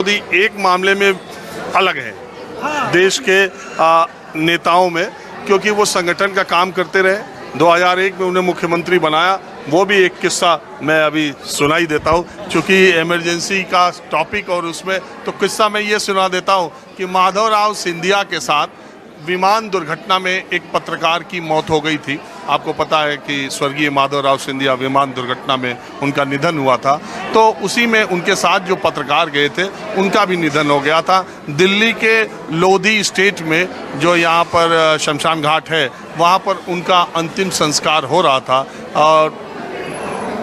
मोदी एक मामले में अलग है देश के नेताओं में, क्योंकि वो संगठन का काम करते रहे। 2001 में उन्हें मुख्यमंत्री बनाया। वो भी एक किस्सा मैं अभी सुनाई देता हूँ, क्योंकि इमरजेंसी का टॉपिक और उसमें तो किस्सा मैं ये सुना देता हूँ कि माधवराव सिंधिया के साथ विमान दुर्घटना में एक पत्रकार की मौत हो गई थी। आपको पता है कि स्वर्गीय माधवराव सिंधिया विमान दुर्घटना में उनका निधन हुआ था। तो उसी में उनके साथ जो पत्रकार गए थे उनका भी निधन हो गया था। दिल्ली के लोधी स्टेट में जो यहाँ पर शमशान घाट है, वहाँ पर उनका अंतिम संस्कार हो रहा था। और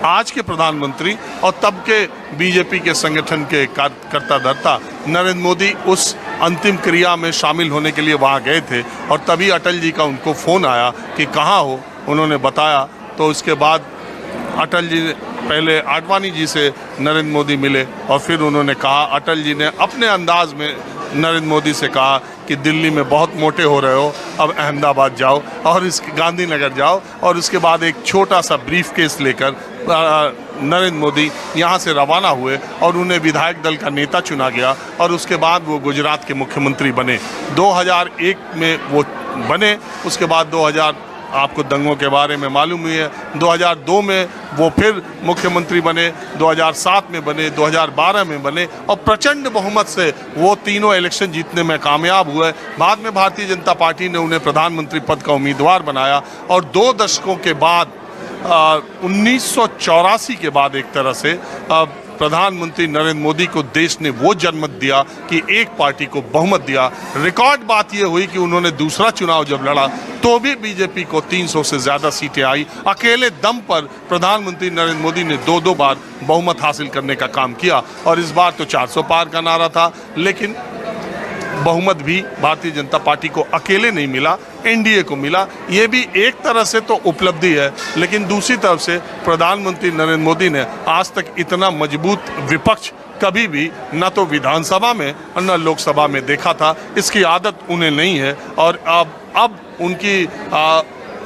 आज के प्रधानमंत्री और तब के बीजेपी के संगठन के कर्ता धर्ता नरेंद्र मोदी उस अंतिम क्रिया में शामिल होने के लिए वहाँ गए थे। और तभी अटल जी का उनको फ़ोन आया कि कहाँ हो। उन्होंने बताया, तो उसके बाद अटल जी ने पहले आडवाणी जी से नरेंद्र मोदी मिले और फिर उन्होंने कहा, अटल जी ने अपने अंदाज में नरेंद्र मोदी से कहा कि दिल्ली में बहुत मोटे हो रहे हो, अब अहमदाबाद जाओ और गांधीनगर जाओ। और उसके बाद एक छोटा सा ब्रीफ केस लेकर नरेंद्र मोदी यहाँ से रवाना हुए और उन्हें विधायक दल का नेता चुना गया। और उसके बाद वो गुजरात के मुख्यमंत्री बने। 2001 में वो बने। उसके बाद 2000 आपको दंगों के बारे में मालूम ही है। 2002 में वो फिर मुख्यमंत्री बने, 2007 में बने, 2012 में बने और प्रचंड बहुमत से वो तीनों इलेक्शन जीतने में कामयाब हुए। बाद में भारतीय जनता पार्टी ने उन्हें प्रधानमंत्री पद का उम्मीदवार बनाया। और 2 दशकों के बाद 1984 के बाद एक तरह से प्रधानमंत्री नरेंद्र मोदी को देश ने वो जनमत दिया कि एक पार्टी को बहुमत दिया। रिकॉर्ड बात ये हुई कि उन्होंने दूसरा चुनाव जब लड़ा तो भी बीजेपी को 300 से ज़्यादा सीटें आई। अकेले दम पर प्रधानमंत्री नरेंद्र मोदी ने 2 बार बहुमत हासिल करने का काम किया। और इस बार तो 400 पार का नारा था, लेकिन बहुमत भी भारतीय जनता पार्टी को अकेले नहीं मिला, एनडीए को मिला। ये भी एक तरह से तो उपलब्धि है, लेकिन दूसरी तरफ से प्रधानमंत्री नरेंद्र मोदी ने आज तक इतना मजबूत विपक्ष कभी भी न तो विधानसभा में और न लोकसभा में देखा था। इसकी आदत उन्हें नहीं है। और अब उनकी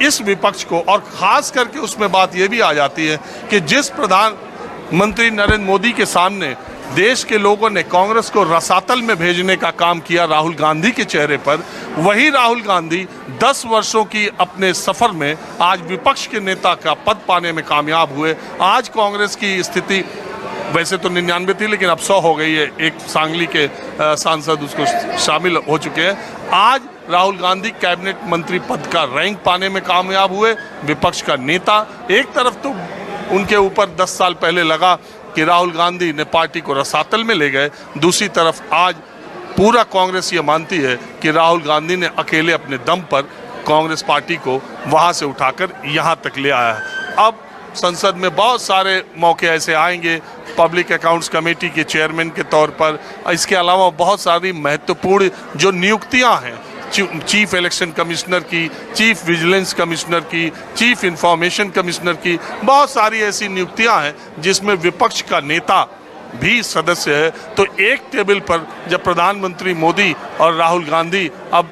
इस विपक्ष को, और ख़ास करके उसमें बात ये भी आ जाती है कि जिस प्रधानमंत्री नरेंद्र मोदी के सामने देश के लोगों ने कांग्रेस को रसातल में भेजने का काम किया राहुल गांधी के चेहरे पर, वही राहुल गांधी 10 वर्षों की अपने सफ़र में आज विपक्ष के नेता का पद पाने में कामयाब हुए। आज कांग्रेस की स्थिति वैसे तो 99 थी, लेकिन अब 100 हो गई है। एक सांगली के सांसद उसको शामिल हो चुके हैं। आज राहुल गांधी कैबिनेट मंत्री पद का रैंक पाने में कामयाब हुए। विपक्ष का नेता, एक तरफ तो उनके ऊपर 10 साल पहले लगा कि राहुल गांधी ने पार्टी को रसातल में ले गए, दूसरी तरफ आज पूरा कांग्रेस ये मानती है कि राहुल गांधी ने अकेले अपने दम पर कांग्रेस पार्टी को वहाँ से उठाकर यहाँ तक ले आया है। अब संसद में बहुत सारे मौके ऐसे आएंगे, पब्लिक अकाउंट्स कमेटी के चेयरमैन के तौर पर। इसके अलावा बहुत सारी महत्वपूर्ण जो नियुक्तियाँ हैं, चीफ इलेक्शन कमिश्नर की, चीफ विजिलेंस कमिश्नर की, चीफ इंफॉर्मेशन कमिश्नर की, बहुत सारी ऐसी नियुक्तियां हैं जिसमें विपक्ष का नेता भी सदस्य है। तो एक टेबल पर जब प्रधानमंत्री मोदी और राहुल गांधी अब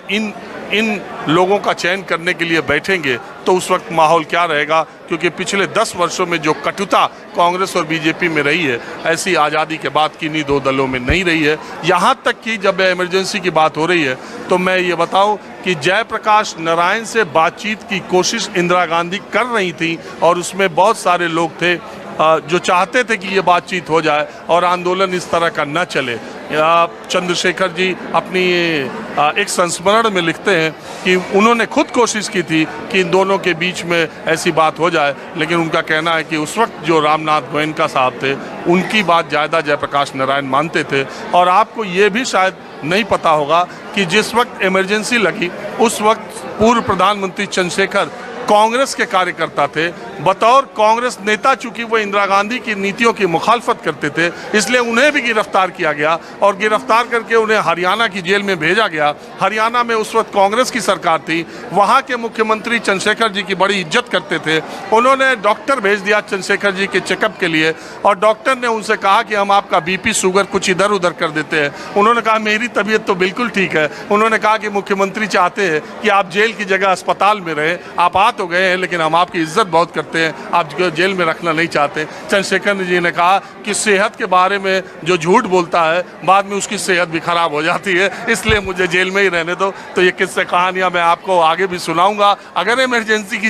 इन लोगों का चयन करने के लिए बैठेंगे तो उस वक्त माहौल क्या रहेगा, क्योंकि पिछले 10 वर्षों में जो कटुता कांग्रेस और बीजेपी में रही है, ऐसी आज़ादी के बाद किन्हीं 2 दलों में नहीं रही है। यहाँ तक कि जब इमरजेंसी की बात हो रही है तो मैं ये बताऊं कि जयप्रकाश नारायण से बातचीत की कोशिश इंदिरा गांधी कर रही थी और उसमें बहुत सारे लोग थे जो चाहते थे कि ये बातचीत हो जाए और आंदोलन इस तरह का न चले। चंद्रशेखर जी अपनी एक संस्मरण में लिखते हैं कि उन्होंने खुद कोशिश की थी कि इन दोनों के बीच में ऐसी बात हो जाए, लेकिन उनका कहना है कि उस वक्त जो रामनाथ गोयनका साहब थे उनकी बात ज़्यादा जयप्रकाश नारायण मानते थे। और आपको ये भी शायद नहीं पता होगा कि जिस वक्त इमरजेंसी लगी उस वक्त पूर्व प्रधानमंत्री चंद्रशेखर कांग्रेस के कार्यकर्ता थे। बतौर कांग्रेस नेता, चूंकि वो इंदिरा गांधी की नीतियों की मुखालफत करते थे, इसलिए उन्हें भी गिरफ्तार किया गया और गिरफ्तार करके उन्हें हरियाणा की जेल में भेजा गया। हरियाणा में उस वक्त कांग्रेस की सरकार थी। वहाँ के मुख्यमंत्री चंद्रशेखर जी की बड़ी इज्जत करते थे। उन्होंने डॉक्टर भेज दिया चंद्रशेखर जी के चेकअप के लिए और डॉक्टर ने उनसे कहा कि हम आपका BP शुगर कुछ इधर उधर कर देते हैं। उन्होंने कहा मेरी तबीयत तो बिल्कुल ठीक है। उन्होंने कहा कि मुख्यमंत्री चाहते हैं कि आप जेल की जगह अस्पताल में रहें, आप आ तो गए हैं, लेकिन हम आपकी इज्जत बहुत करते हैं, आपको जेल में रखना नहीं चाहते। चंद्रशेखर जी ने कहा कि सेहत के बारे में जो झूठ बोलता है बाद में उसकी सेहत भी खराब हो जाती है, इसलिए मुझे जेल में ही रहने दो। तो ये किस्से कहानियां मैं आपको आगे भी सुनाऊंगा। अगर इमरजेंसी की